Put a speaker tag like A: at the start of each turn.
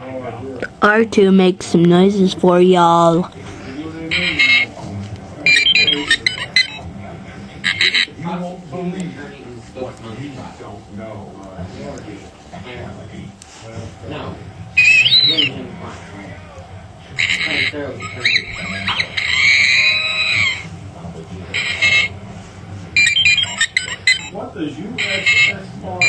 A: R2 makes some noises for y'all.
B: You won't believe what you don't know.
C: No.
B: What does USS Mark